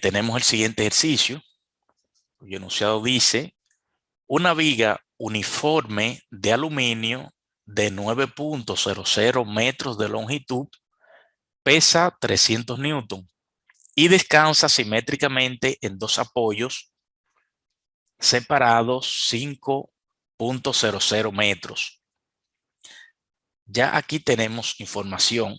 tenemos el siguiente ejercicio, cuyo enunciado dice: una viga uniforme de aluminio de 9.00 metros de longitud pesa 300 newton y descansa simétricamente en dos apoyos separados 5.00 metros. Ya aquí tenemos información.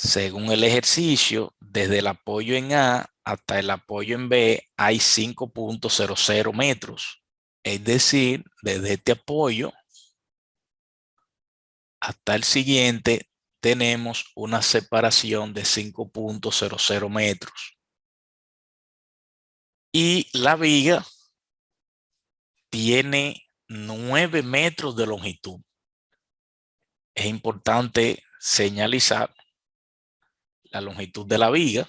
Según el ejercicio, desde el apoyo en A hasta el apoyo en B hay 5.00 metros. Es decir, desde este apoyo hasta el siguiente tenemos una separación de 5.00 metros. Y la viga tiene 9 metros de longitud. Es importante señalizar la longitud de la viga,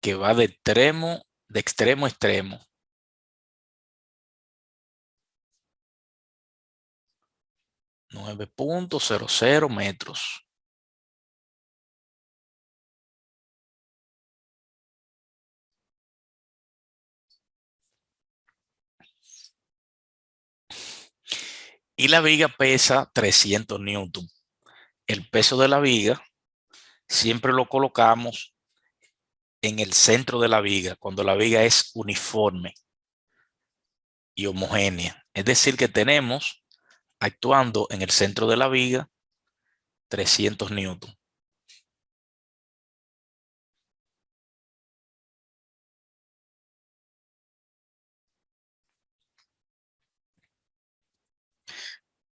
que va de extremo a extremo. .00 metros. Y la viga pesa 300 newton. El peso de la viga siempre lo colocamos en el centro de la viga, cuando la viga es uniforme y homogénea. Es decir, que tenemos actuando en el centro de la viga 300 newton.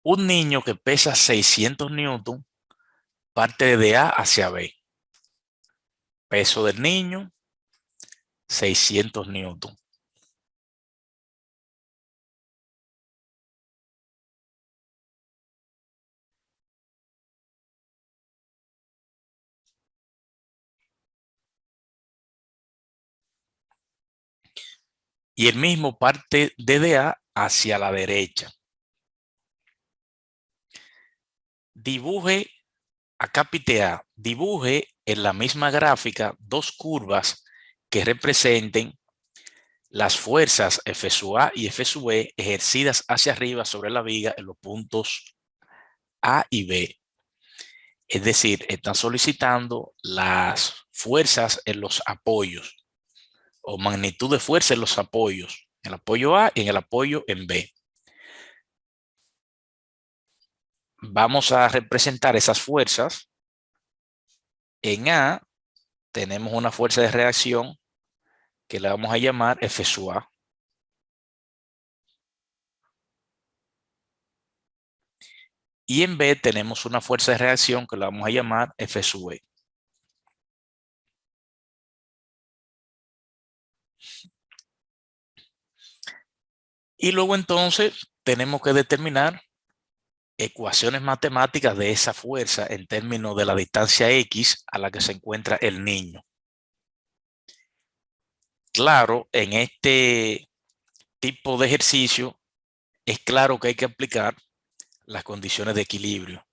Un niño que pesa 600 newton parte de A hacia B. Peso del niño, 600 newton. Y el mismo parte desde A hacia la derecha. Dibuje, acápite A, dibuje en la misma gráfica dos curvas que representen las fuerzas F sub A y F sub B ejercidas hacia arriba sobre la viga en los puntos A y B. Es decir, están solicitando las fuerzas en los apoyos o magnitud de fuerza en los apoyos, en el apoyo A y en el apoyo en B. Vamos a representar esas fuerzas. En A tenemos una fuerza de reacción que le vamos a llamar F sub A. Y en B tenemos una fuerza de reacción que la vamos a llamar F sub B. Y luego entonces tenemos que determinar ecuaciones matemáticas de esa fuerza en términos de la distancia X a la que se encuentra el niño. Claro, en este tipo de ejercicio es claro que hay que aplicar las condiciones de equilibrio,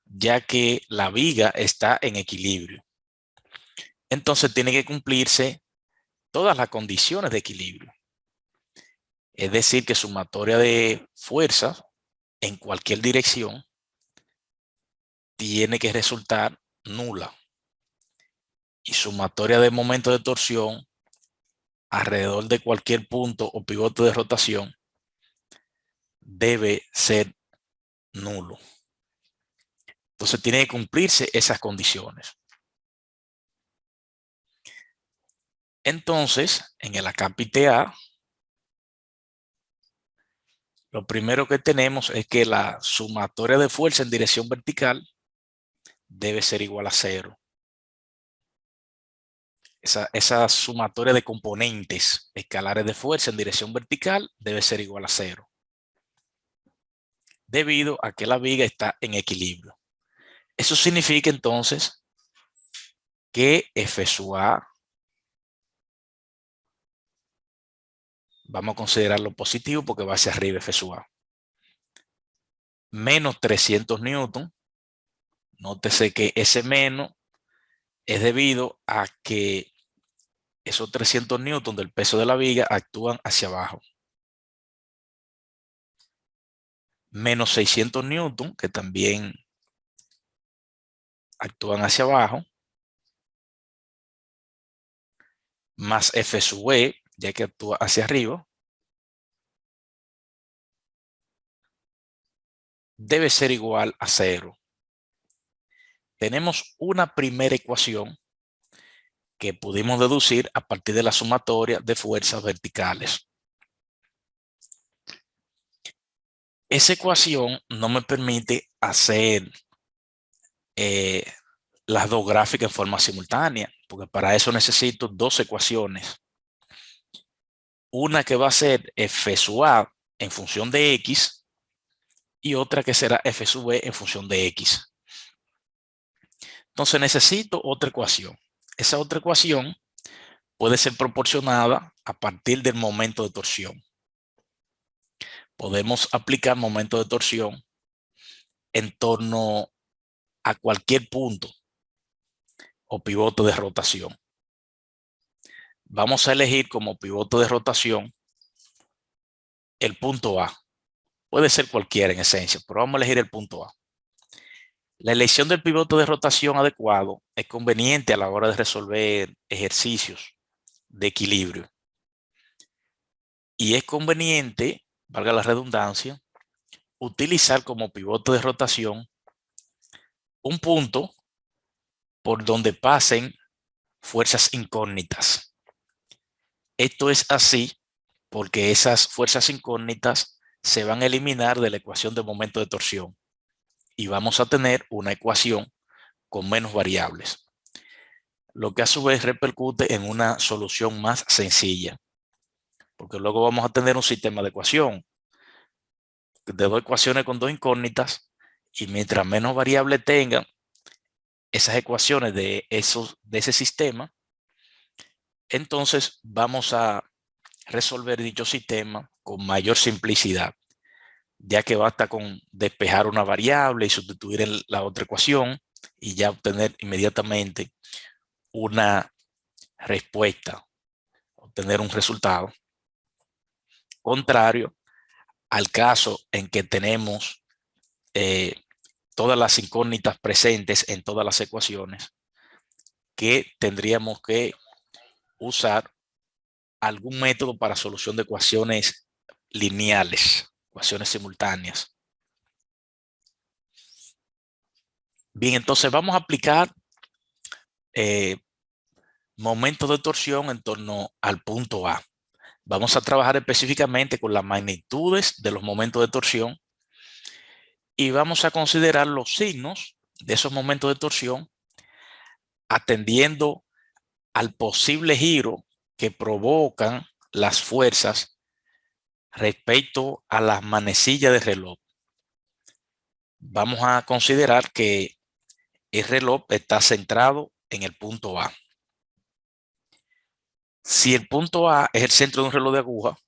ya que la viga está en equilibrio. Entonces tiene que cumplirse todas las condiciones de equilibrio. Es decir, que sumatoria de fuerzas en cualquier dirección tiene que resultar nula. Y sumatoria de momento de torsión alrededor de cualquier punto o pivote de rotación debe ser nulo. Entonces tiene que cumplirse esas condiciones. Entonces, en el acápite A, lo primero que tenemos es que la sumatoria de fuerza en dirección vertical debe ser igual a 0. Esa sumatoria de componentes escalares de fuerza en dirección vertical debe ser igual a 0. Debido a que la viga está en equilibrio. Eso significa entonces que F sub A, vamos a considerarlo positivo porque va hacia arriba F sub A, menos 300 newton. Nótese que ese menos es debido a que esos 300 newton del peso de la viga actúan hacia abajo. Menos 600 newton, que también actúan hacia abajo. Más F sub E, ya que actúa hacia arriba. Debe ser igual a 0. Tenemos una primera ecuación que pudimos deducir a partir de la sumatoria de fuerzas verticales. Esa ecuación no me permite hacer las dos gráficas en forma simultánea, porque para eso necesito dos ecuaciones. Una que va a ser F sub A en función de X y otra que será F sub B en función de X. Entonces necesito otra ecuación. Esa otra ecuación puede ser proporcionada a partir del momento de torsión. Podemos aplicar momento de torsión en torno a cualquier punto o pivote de rotación. Vamos a elegir como pivote de rotación el punto A. Puede ser cualquiera en esencia, pero vamos a elegir el punto A. La elección del pivote de rotación adecuado es conveniente a la hora de resolver ejercicios de equilibrio. Y es conveniente, valga la redundancia, utilizar como pivote de rotación un punto por donde pasen fuerzas incógnitas. Esto es así porque esas fuerzas incógnitas se van a eliminar de la ecuación de momento de torsión y vamos a tener una ecuación con menos variables, lo que a su vez repercute en una solución más sencilla, porque luego vamos a tener un sistema de ecuación de dos ecuaciones con dos incógnitas y mientras menos variables tengan esas ecuaciones de ese sistema, entonces vamos a resolver dicho sistema con mayor simplicidad, ya que basta con despejar una variable y sustituir la otra ecuación y ya obtener inmediatamente una respuesta, obtener un resultado. Contrario al caso en que tenemos todas las incógnitas presentes en todas las ecuaciones, que tendríamos que usar algún método para solución de ecuaciones lineales, ecuaciones simultáneas. Bien, entonces vamos a aplicar momento de torsión en torno al punto A. Vamos a trabajar específicamente con las magnitudes de los momentos de torsión y vamos a considerar los signos de esos momentos de torsión atendiendo al posible giro que provocan las fuerzas respecto a las manecillas de reloj. Vamos a considerar que el reloj está centrado en el punto A. Si el punto A es el centro de un reloj de aguja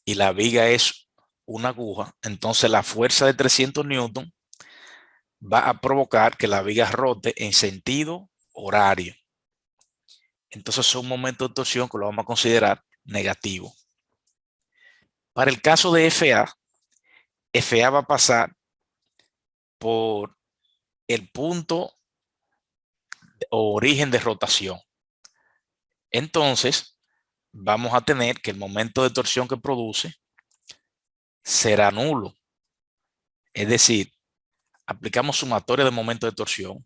y la viga es una aguja, entonces la fuerza de 300 newton va a provocar que la viga rote en sentido horario. Entonces es un momento de torsión que lo vamos a considerar negativo. Para el caso de FA, FA va a pasar por el punto o origen de rotación. Entonces, vamos a tener que el momento de torsión que produce será nulo. Es decir, aplicamos sumatoria de momento de torsión.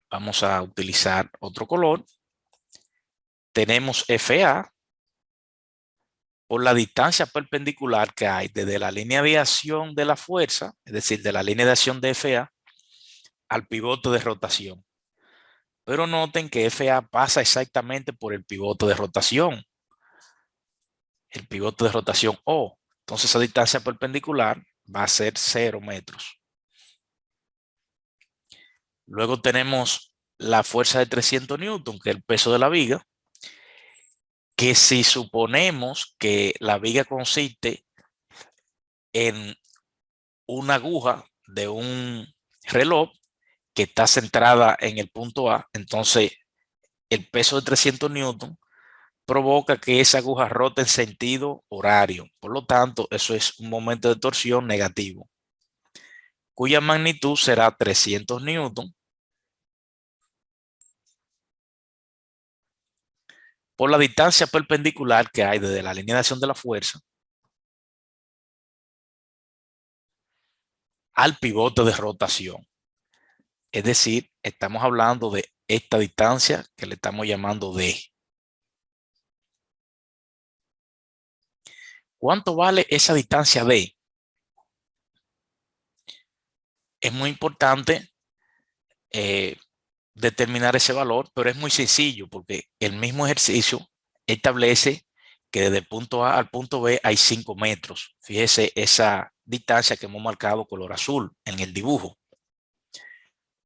Vamos a utilizar otro color. Tenemos FA por la distancia perpendicular que hay desde la línea de acción de la fuerza, es decir, de la línea de acción de FA al pivote de rotación. Pero noten que FA pasa exactamente por el pivote de rotación. El pivote de rotación O. Entonces esa distancia perpendicular va a ser 0 metros. Luego tenemos la fuerza de 300 newton, que es el peso de la viga, que si suponemos que la viga consiste en una aguja de un reloj que está centrada en el punto A, entonces el peso de 300 newton provoca que esa aguja rote en sentido horario. Por lo tanto, eso es un momento de torsión negativo, cuya magnitud será 300 newton por la distancia perpendicular que hay desde la línea de acción de la fuerza al pivote de rotación. Es decir, estamos hablando de esta distancia que le estamos llamando D. ¿Cuánto vale esa distancia D? Es muy importante eh, determinar ese valor, pero es muy sencillo porque el mismo ejercicio establece que desde el punto A al punto B hay 5 metros. Fíjese esa distancia que hemos marcado color azul en el dibujo.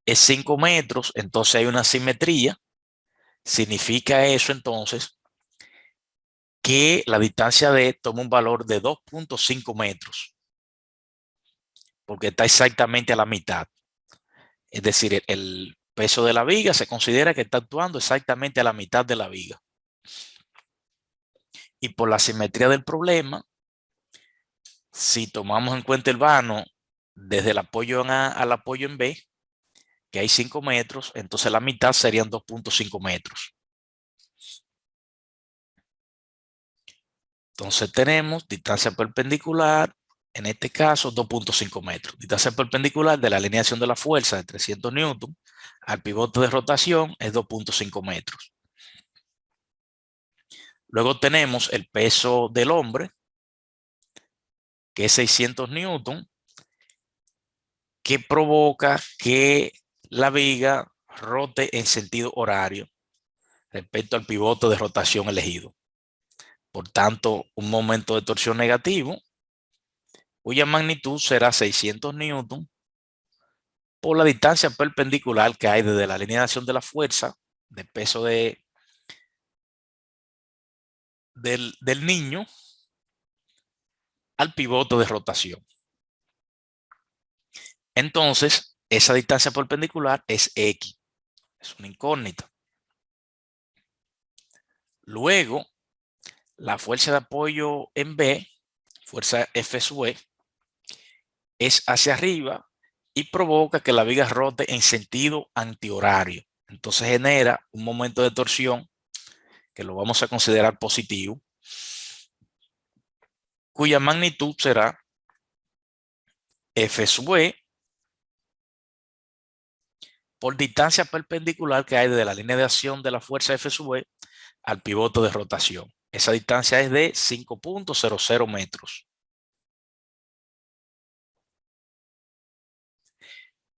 Es 5 metros, entonces hay una simetría. Significa eso entonces que la distancia D toma un valor de 2.5 metros, porque está exactamente a la mitad. Es decir, el peso de la viga se considera que está actuando exactamente a la mitad de la viga. Y por la simetría del problema, si tomamos en cuenta el vano desde el apoyo en A al apoyo en B, que hay 5 metros, entonces la mitad serían 2.5 metros. Entonces tenemos distancia perpendicular, en este caso 2.5 metros. Distancia perpendicular de la alineación de la fuerza de 300 newton al pivote de rotación es 2.5 metros. Luego tenemos el peso del hombre, que es 600 newton, que provoca que la viga rote en sentido horario respecto al pivote de rotación elegido. Por tanto, un momento de torsión negativo, cuya magnitud será 600 newton por la distancia perpendicular que hay desde la línea de acción de la fuerza, del peso del niño, al pivote de rotación. Entonces, esa distancia perpendicular es X, es una incógnita. Luego, la fuerza de apoyo en B, fuerza F sub E, es hacia arriba y provoca que la viga rote en sentido antihorario. Entonces genera un momento de torsión que lo vamos a considerar positivo, cuya magnitud será F sub E por distancia perpendicular que hay desde la línea de acción de la fuerza F sub E al pivote de rotación. Esa distancia es de 5.00 metros.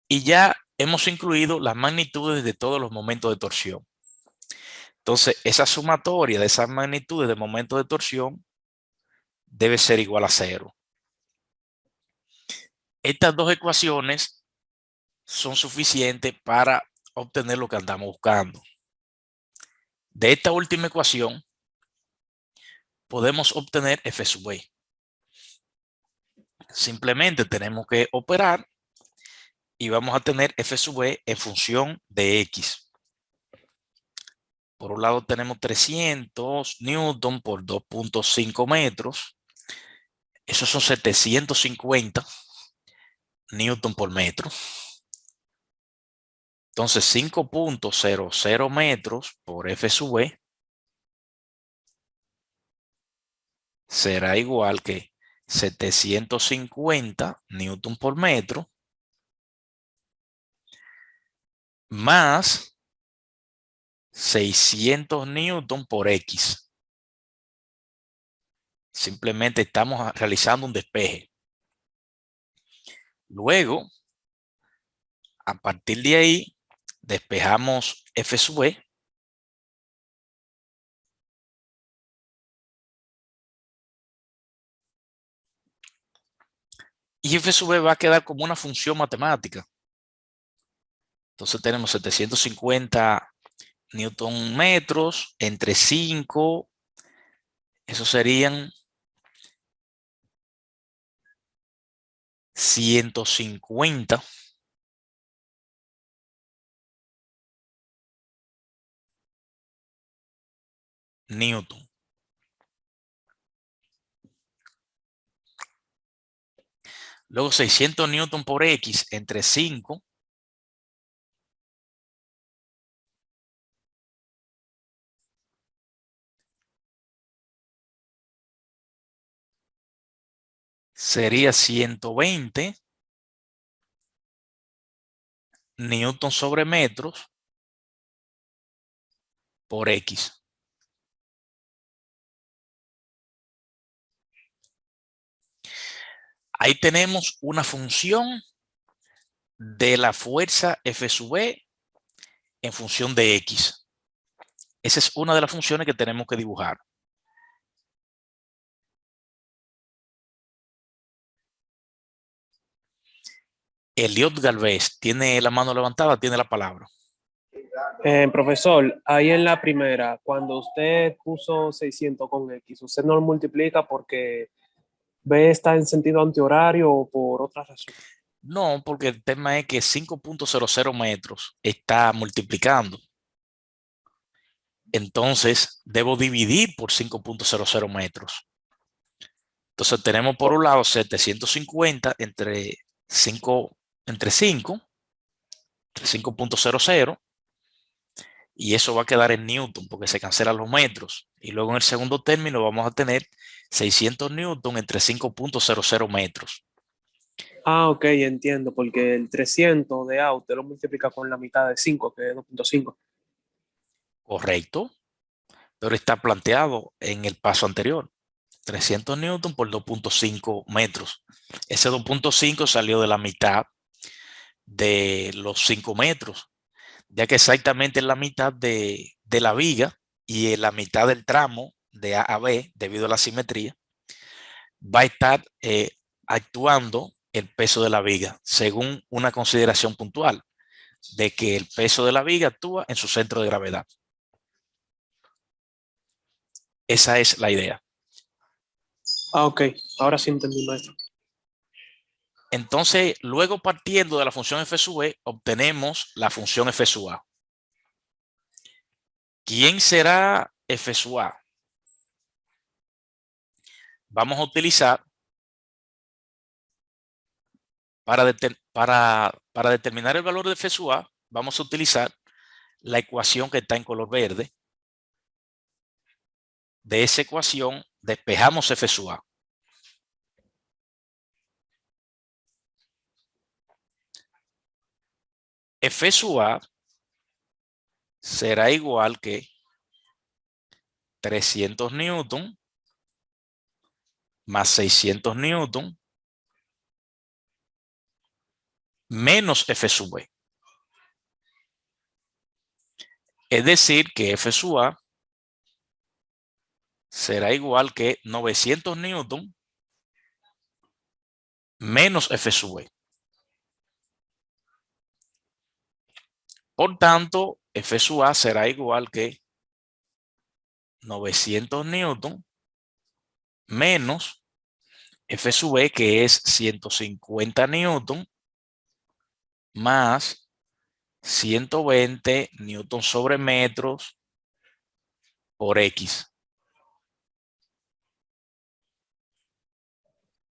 Y ya hemos incluido las magnitudes de todos los momentos de torsión. Entonces, esa sumatoria de esas magnitudes de momentos de torsión debe ser igual a 0. Estas dos ecuaciones son suficientes para obtener lo que andamos buscando. De esta última ecuación podemos obtener F sub E. Simplemente tenemos que operar y vamos a tener F sub E en función de X. Por un lado tenemos 300 newton por 2.5 metros. Esos son 750 newton por metro. Entonces 5.00 metros por F sub E será igual que 750 newton por metro más 600 newton por X. Simplemente estamos realizando un despeje. Luego, a partir de ahí, despejamos F sub E. Y F sub E va a quedar como una función matemática. Entonces tenemos 750 newton metros entre 5. Eso serían 150 newton. Luego 600 newton por X entre 5 sería 120 newton sobre metros por X. Ahí tenemos una función de la fuerza F sub E en función de X. Esa es una de las funciones que tenemos que dibujar. Eliot Galvez tiene la mano levantada, tiene la palabra. Profesor, ahí en la primera, cuando usted puso 600 con X, ¿usted no lo multiplica porque B está en sentido antihorario o por otra razón? No, porque el tema es que 5.00 metros está multiplicando. Entonces, debo dividir por 5.00 metros. Entonces, tenemos por un lado 750 entre 5, entre 5.00, y eso va a quedar en newton porque se cancelan los metros. Y luego en el segundo término vamos a tener 600 newton entre 5.00 metros. Ah, ok, entiendo, porque el 300 de A usted lo multiplica con la mitad de 5, que es 2.5. Correcto, pero está planteado en el paso anterior. 300 newton por 2.5 metros. Ese 2.5 salió de la mitad de los 5 metros, ya que exactamente en la mitad de la viga y en la mitad del tramo de A a B, debido a la simetría, va a estar actuando el peso de la viga, según una consideración puntual de que el peso de la viga actúa en su centro de gravedad. Esa es la idea. Ah, ok, ahora sí entendí, maestro. Entonces, luego partiendo de la función f sub e, obtenemos la función f sub a. ¿Quién será f sub a? Vamos a utilizar para determinar el valor de f sub a, vamos a utilizar la ecuación que está en color verde. De esa ecuación despejamos f sub a. F sub a será igual que 300 newton más 600 newton menos F sub E. Es decir, que F sub A será igual que 900 newton menos F sub E. Por tanto, F sub A será igual que 900 newton menos F sub E, que es 150 newton más 120 newton sobre metros por X.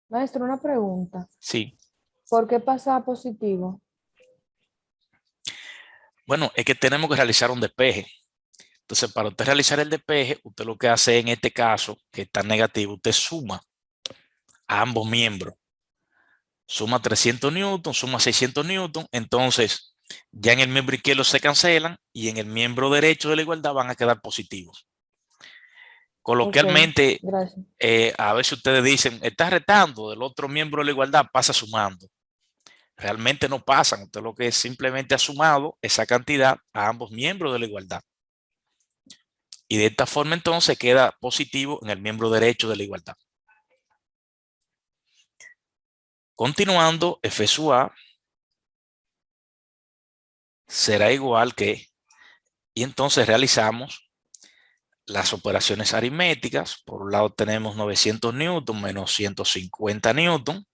Maestro, una pregunta. Sí. ¿Por qué pasa a positivo? Bueno, es que tenemos que realizar un despeje. Entonces, para usted realizar el despeje, usted lo que hace en este caso, que está negativo, usted suma a ambos miembros. Suma 300 newton, suma 600 newton. Entonces, ya en el miembro izquierdo se cancelan y en el miembro derecho de la igualdad van a quedar positivos. Coloquialmente, Gracias. a veces ustedes dicen, está retando, del otro miembro de la igualdad pasa sumando. Realmente no pasan. Usted lo que simplemente ha sumado esa cantidad a ambos miembros de la igualdad. Y de esta forma entonces queda positivo en el miembro derecho de la igualdad. Continuando, F sub A será igual que, y entonces realizamos las operaciones aritméticas. Por un lado tenemos 900 newton menos 150 newton.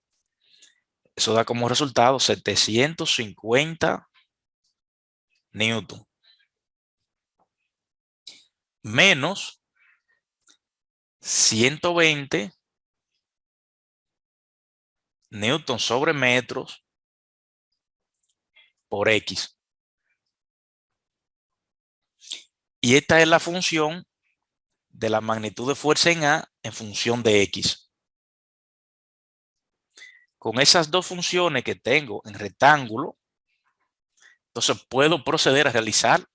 Eso da como resultado 750 newton. Menos 120 newtons sobre metros por X. Y esta es la función de la magnitud de fuerza en A en función de X. Con esas dos funciones que tengo en rectángulo, entonces puedo proceder a realizar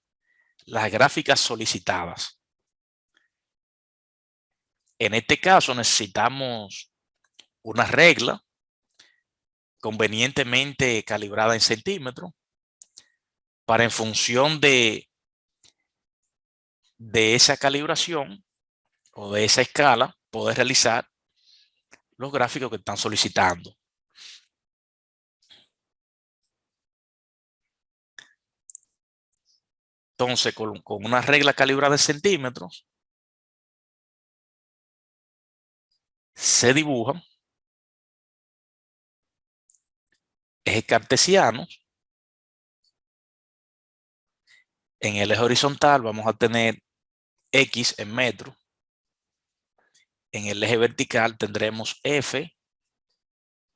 las gráficas solicitadas. En este caso necesitamos una regla convenientemente calibrada en centímetros para, en función de esa calibración o de esa escala, poder realizar los gráficos que están solicitando. Entonces, con una regla calibrada en centímetros, se dibujan ejes cartesianos. En el eje horizontal vamos a tener X en metros. En el eje vertical tendremos F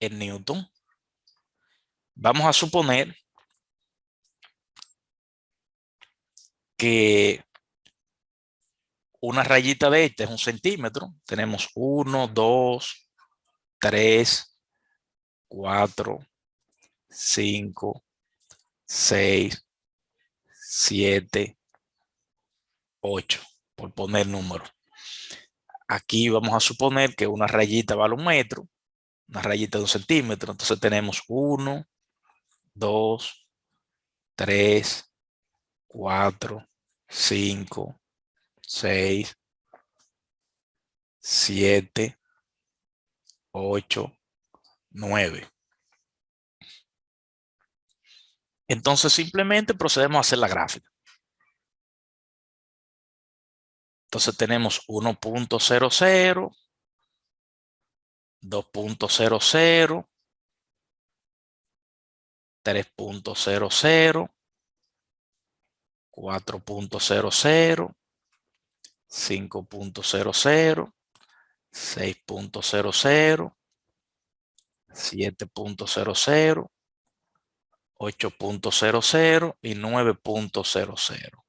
en newton. Vamos a suponer que una rayita de este es 1 centímetro. Tenemos 1, 2, 3, 4, 5, 6, 7, 8, por poner números. Aquí vamos a suponer que una rayita vale 1 metro, una rayita de 1 centímetro. Entonces tenemos 1, 2, 3, 4, 5, 6, 7, 8, 9. Entonces simplemente procedemos a hacer la gráfica. Entonces tenemos 1.00, 2.00, 3.00, 4.00, 5.00, 6.00, 7.00, 8.00 y 9.00.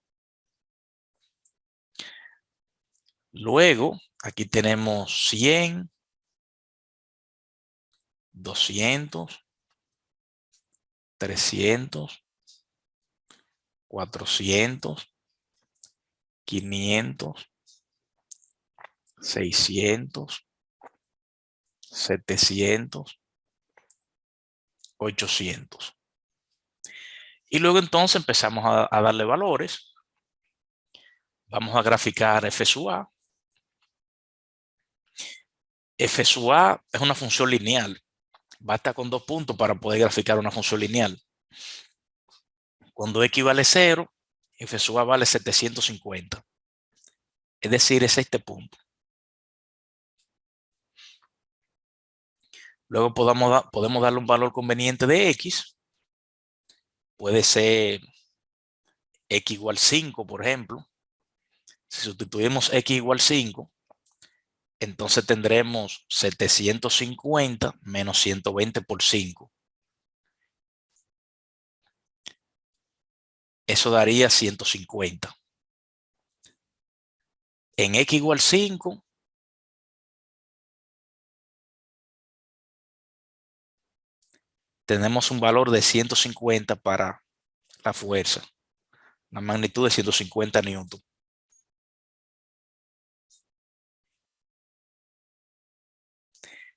Luego, aquí tenemos 100, 200, 300, 400, 500, 600, 700, 800. Y luego entonces empezamos a darle valores. Vamos a graficar f sub a. F sub a es una función lineal. Basta con 2 puntos para poder graficar una función lineal. Cuando x vale 0, f sub a vale 750. Es decir, es este punto. Luego podemos darle un valor conveniente de x. Puede ser x igual 5, por ejemplo. Si sustituimos x igual 5, entonces tendremos 750 menos 120 por 5. Eso daría 150. En x igual 5, tenemos un valor de 150 para la fuerza. La magnitud de 150 newton.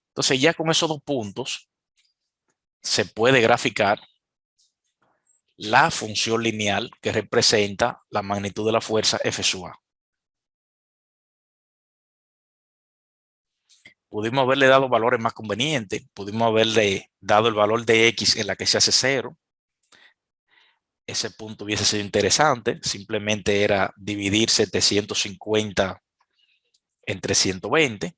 Entonces ya con esos 2 puntos se puede graficar la función lineal que representa la magnitud de la fuerza F sub a. Pudimos haberle dado valores más convenientes. Pudimos haberle dado el valor de X en la que se hace 0. Ese punto hubiese sido interesante. Simplemente era dividir 750 entre 120.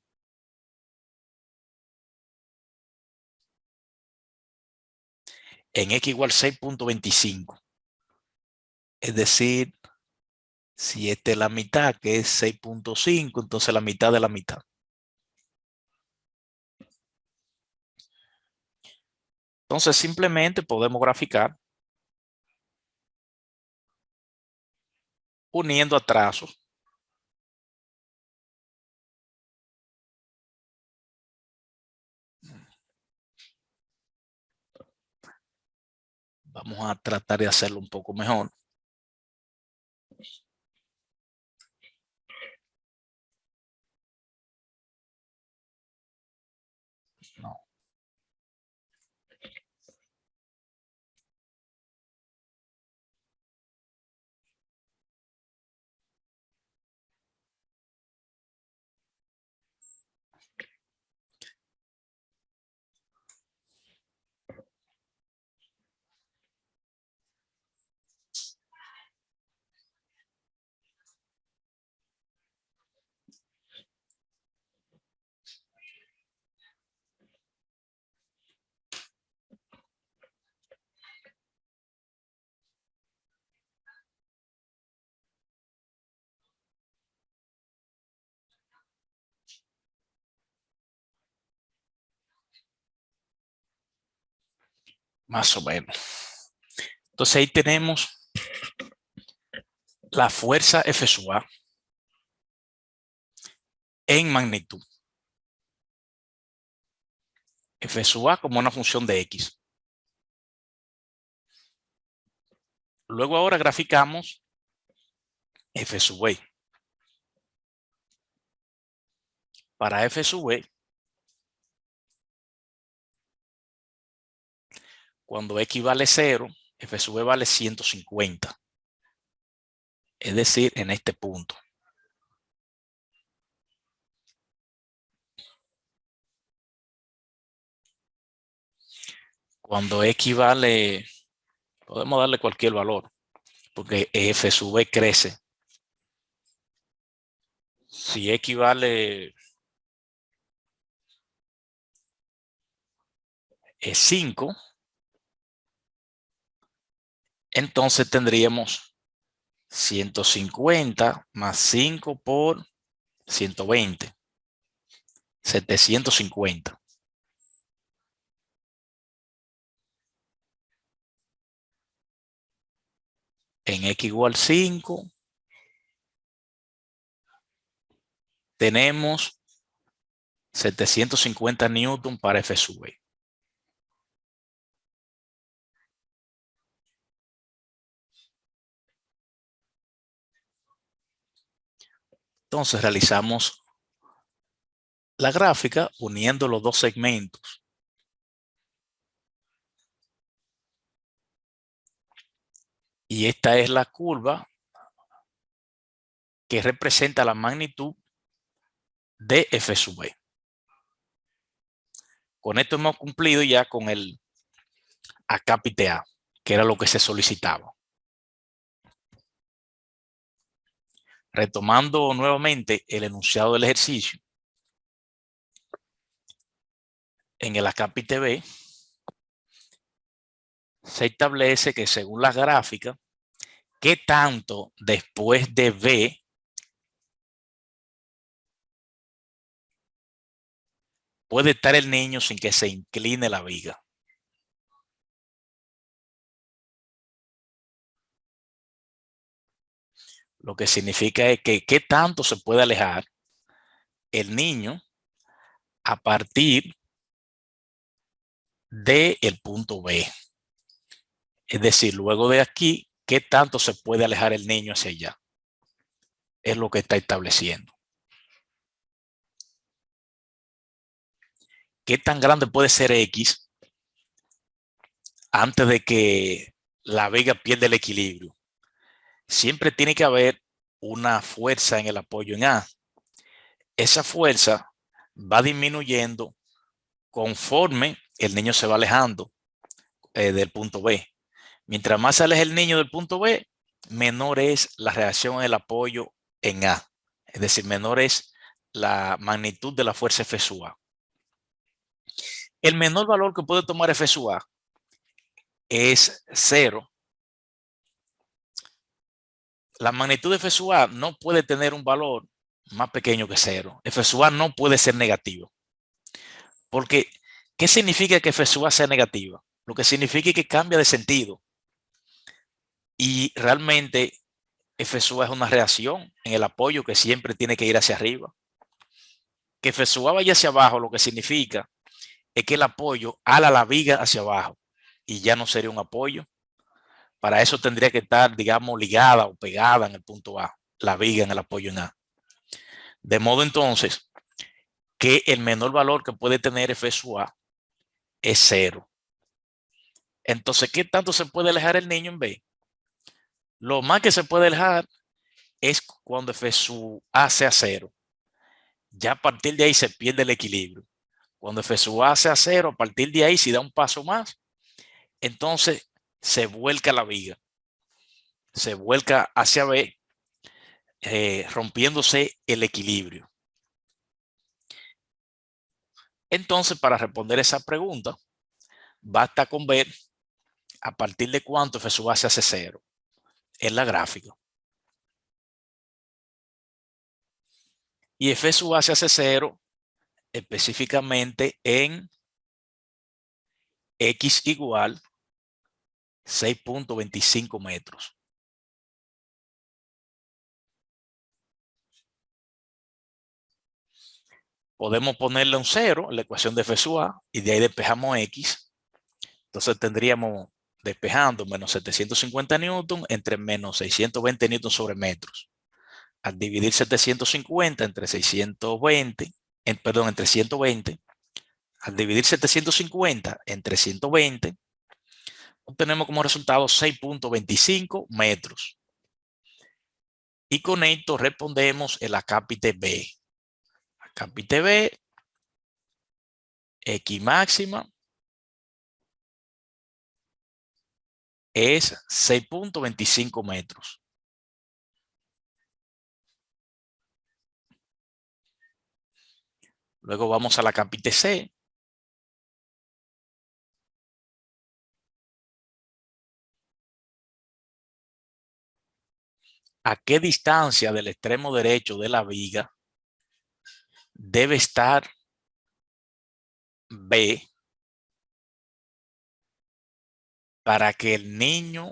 En X igual 6.25. Es decir, Si esta es la mitad, que es 6.5, entonces la mitad de la mitad. Entonces simplemente podemos graficar uniendo a trazos. Vamos a tratar de hacerlo un poco mejor. No. Más o menos. Entonces ahí tenemos la fuerza F sub A en magnitud. F sub A como una función de X. Luego ahora graficamos F sub B. Para F sub B, cuando X vale 0, F sub B vale 150. Es decir, en este punto. Cuando X vale, podemos darle cualquier valor, porque F sub B crece. Si X vale 5, entonces tendríamos 150 más 5 por 120, 750. En X igual 5, tenemos 750 newton para F sub B. Entonces realizamos la gráfica uniendo los dos segmentos. Y esta es la curva que representa la magnitud de F sub B. Con esto hemos cumplido ya con el acápite A, que era lo que se solicitaba. Retomando nuevamente el enunciado del ejercicio, en el acápite B se establece que según la gráfica, ¿qué tanto después de B puede estar el niño sin que se incline la viga? Lo que significa es que qué tanto se puede alejar el niño a partir del punto B. Es decir, luego de aquí, qué tanto se puede alejar el niño hacia allá. Es lo que está estableciendo. ¿Qué tan grande puede ser X antes de que la viga pierda el equilibrio? Siempre tiene que haber una fuerza en el apoyo en A. Esa fuerza va disminuyendo conforme el niño se va alejando del punto B. Mientras más se aleja el niño del punto B, menor es la reacción en el apoyo en A. Es decir, menor es la magnitud de la fuerza F sub A. El menor valor que puede tomar F sub A es 0 la magnitud de F sub A no puede tener un valor más pequeño que 0. F sub A no puede ser negativo. Porque, ¿qué significa que F sub A sea negativa? Lo que significa es que cambia de sentido. Y realmente F sub A es una reacción en el apoyo que siempre tiene que ir hacia arriba. Que F sub A vaya hacia abajo, lo que significa es que el apoyo ala la viga hacia abajo y ya no sería un apoyo. Para eso tendría que estar, digamos, ligada o pegada en el punto A, la viga en el apoyo en A. De modo entonces que el menor valor que puede tener F sub A es 0. Entonces, ¿qué tanto se puede alejar el niño en B? Lo más que se puede alejar es cuando F sub A sea 0. Ya a partir de ahí se pierde el equilibrio. Cuando F sub A sea 0, a partir de ahí, si da un paso más, entonces se vuelca la viga. Se vuelca hacia B, rompiéndose el equilibrio. Entonces, para responder esa pregunta, basta con ver a partir de cuánto F sub A se hace 0 en la gráfica. Y F sub A se hace 0 específicamente en X igual 6.25 metros. Podemos ponerle un 0 en la ecuación de F sub A y de ahí despejamos X. Entonces tendríamos despejando menos 750 newton entre menos 620 newton sobre metros. Al dividir 750 entre 620, entre 120, al dividir 750 entre 120, obtenemos como resultado 6.25 metros. Y con esto respondemos el acápite B. Acápite B, X máxima es 6.25 metros. Luego vamos a la acápite C. ¿A qué distancia del extremo derecho de la viga debe estar B para que el niño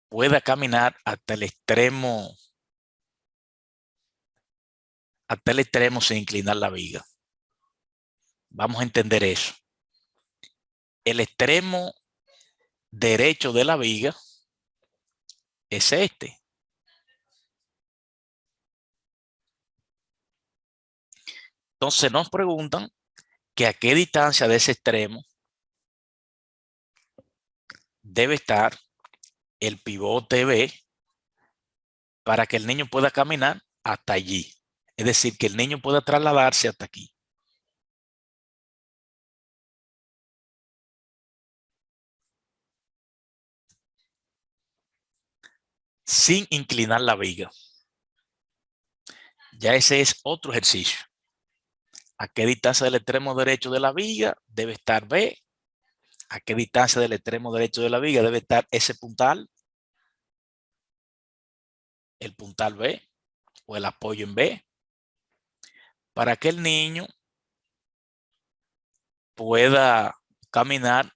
pueda caminar hasta el extremo sin inclinar la viga? Vamos a entender eso. El extremo derecho de la viga es este. Entonces nos preguntan que a qué distancia de ese extremo debe estar el pivote B para que el niño pueda caminar hasta allí. Es decir, que el niño pueda trasladarse hasta aquí. Sin inclinar la viga. Ya ese es otro ejercicio. ¿A qué distancia del extremo derecho de la viga debe estar B? ¿A qué distancia del extremo derecho de la viga debe estar ese puntal? El puntal B o el apoyo en B. Para que el niño pueda caminar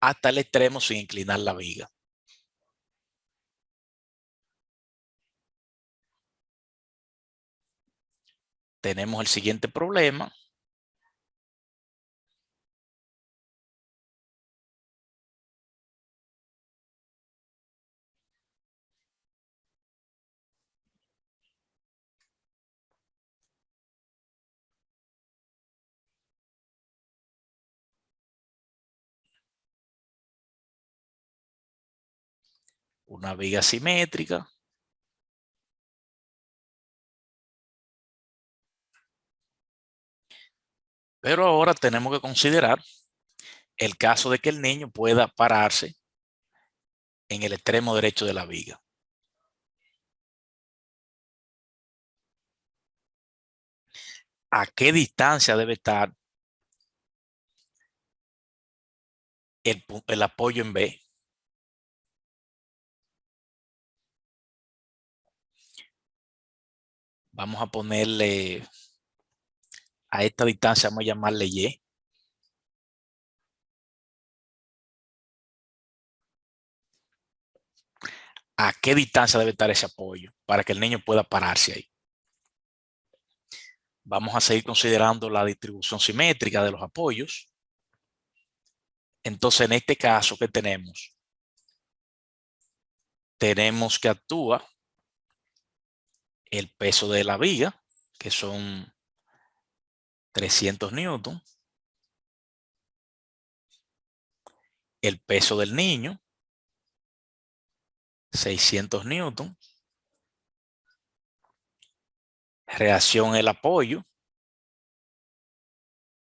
hasta el extremo sin inclinar la viga. Tenemos el siguiente problema. Una viga simétrica. Pero ahora tenemos que considerar el caso de que el niño pueda pararse en el extremo derecho de la viga. ¿A qué distancia debe estar el apoyo en B? Vamos a ponerle a esta distancia, vamos a llamarle Y. ¿A qué distancia debe estar ese apoyo para que el niño pueda pararse ahí? Vamos a seguir considerando la distribución simétrica de los apoyos. Entonces, en este caso, ¿qué tenemos? Tenemos que actúa el peso de la viga, que son 300 newton. El peso del niño, 600 newton. Reacción el apoyo,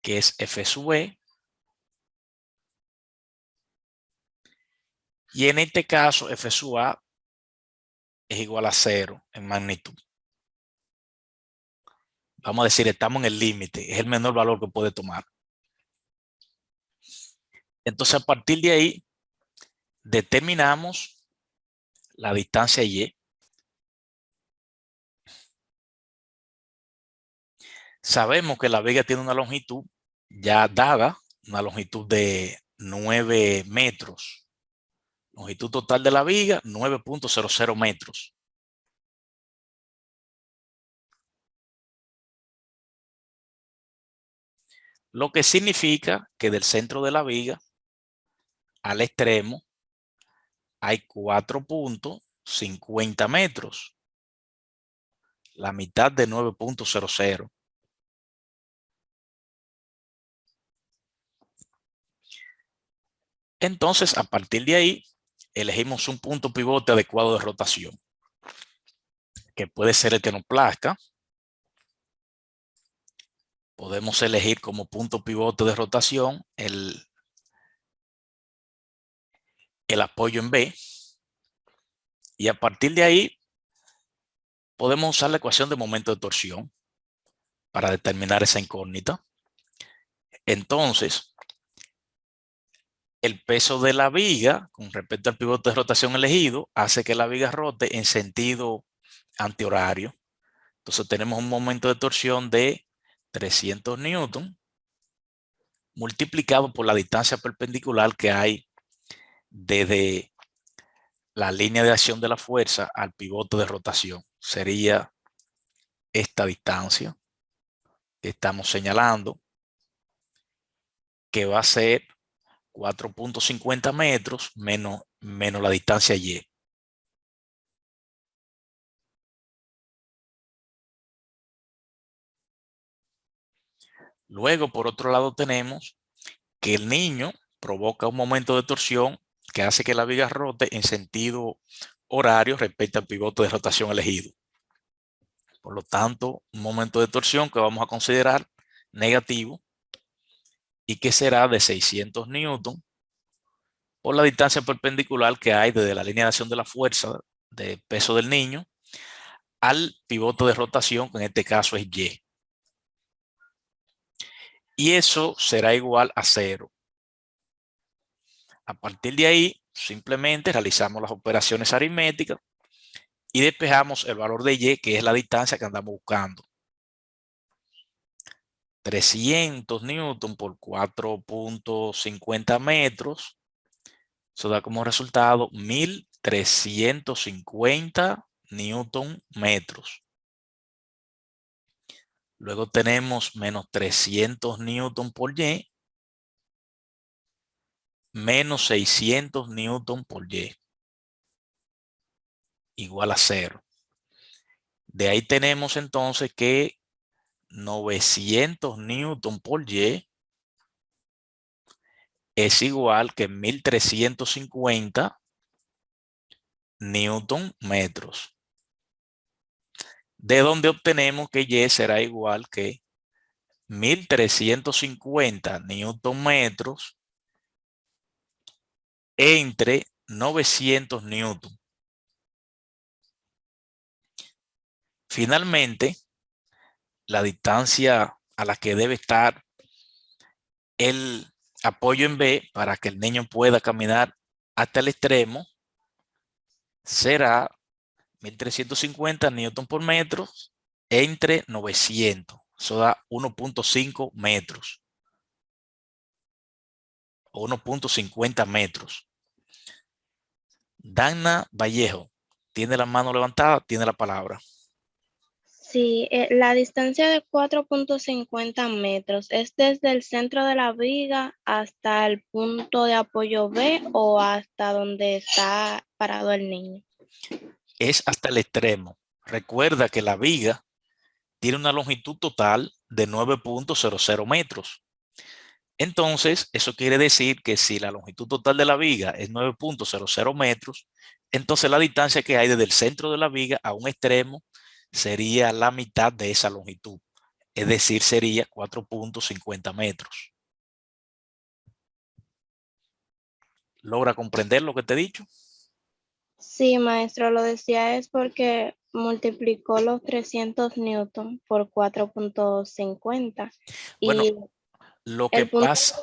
que es F sub E. Y en este caso, F sub A es igual a 0 en magnitud. Vamos a decir, estamos en el límite, es el menor valor que puede tomar. Entonces, a partir de ahí, determinamos la distancia Y. Sabemos que la viga tiene una longitud ya dada, una longitud de 9 metros. Longitud total de la viga, 9.00 metros. Lo que significa que del centro de la viga al extremo hay 4.50 metros. La mitad de 9.00. Entonces, a partir de ahí, elegimos un punto pivote adecuado de rotación, que puede ser el que nos plazca. Podemos elegir como punto pivote de rotación el apoyo en B. Y a partir de ahí, podemos usar la ecuación de momento de torsión para determinar esa incógnita. Entonces, el peso de la viga con respecto al pivote de rotación elegido hace que la viga rote en sentido antihorario. Entonces tenemos un momento de torsión de 300 newton multiplicado por la distancia perpendicular que hay desde la línea de acción de la fuerza al pivote de rotación. Sería esta distancia que estamos señalando, que va a ser 4.50 metros menos la distancia Y. Luego, por otro lado, tenemos que el niño provoca un momento de torsión que hace que la viga rote en sentido horario respecto al pivote de rotación elegido. Por lo tanto, un momento de torsión que vamos a considerar negativo y que será de 600 newton por la distancia perpendicular que hay desde la línea de acción de la fuerza de peso del niño al pivote de rotación, que en este caso es Y. Y eso será igual a 0. A partir de ahí, simplemente realizamos las operaciones aritméticas y despejamos el valor de Y, que es la distancia que andamos buscando. 300 newton por 4.50 metros. Eso da como resultado 1350 newton metros. Luego tenemos menos 300 newton por Y, menos 600 newton por Y, igual a 0. De ahí tenemos entonces que 900 newton por Y es igual que 1350 newton metros. De donde obtenemos que Y será igual que 1350 newton metros entre 900 newton. Finalmente, la distancia a la que debe estar el apoyo en B para que el niño pueda caminar hasta el extremo será 1350 newton por metro entre 900. Eso da 1.5 metros. O 1.50 metros. Dana Vallejo, tiene la mano levantada, tiene la palabra. Sí, la distancia de 4.50 metros es desde el centro de la viga hasta el punto de apoyo B o hasta donde está parado el niño. Es hasta el extremo. Recuerda que la viga tiene una longitud total de 9.00 metros. Entonces, eso quiere decir que si la longitud total de la viga es 9.00 metros, entonces la distancia que hay desde el centro de la viga a un extremo sería la mitad de esa longitud. Es decir, sería 4.50 metros. ¿Logra comprender lo que te he dicho? Sí, maestro, lo decía es porque multiplicó los 300 newton por 4.50 Bueno, y lo que el punto pasa,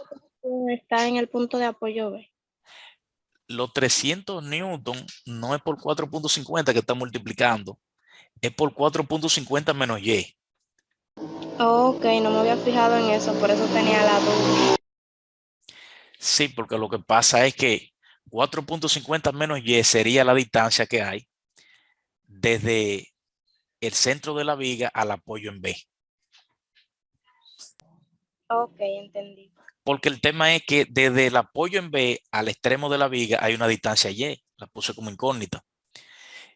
está en el punto de apoyo B. los 300 newton no es por 4.50 que está multiplicando, es por 4.50 menos y. Ok, no me había fijado en eso, por eso tenía la duda. Sí, porque lo que pasa es que 4.50 menos y sería la distancia que hay desde el centro de la viga al apoyo en B. Ok, entendí. Porque el tema es que desde el apoyo en B al extremo de la viga hay una distancia Y, la puse como incógnita.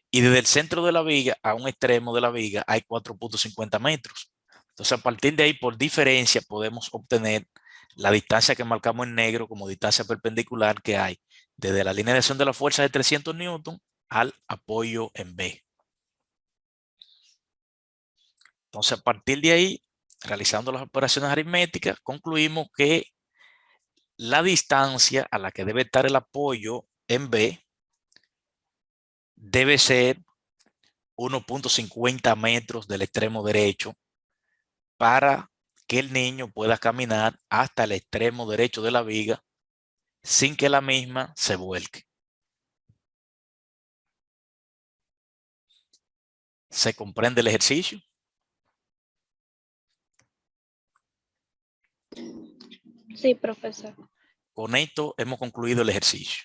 Y desde el centro de la viga a un extremo de la viga hay 4.50 metros. Entonces, a partir de ahí, por diferencia, podemos obtener la distancia que marcamos en negro como distancia perpendicular que hay desde la línea de acción de la fuerza de 300 newton al apoyo en B. Entonces, a partir de ahí, realizando las operaciones aritméticas, concluimos que la distancia a la que debe estar el apoyo en B debe ser 1.50 metros del extremo derecho para que el niño pueda caminar hasta el extremo derecho de la viga sin que la misma se vuelque. ¿Se comprende el ejercicio? Sí, profesor. Con esto hemos concluido el ejercicio.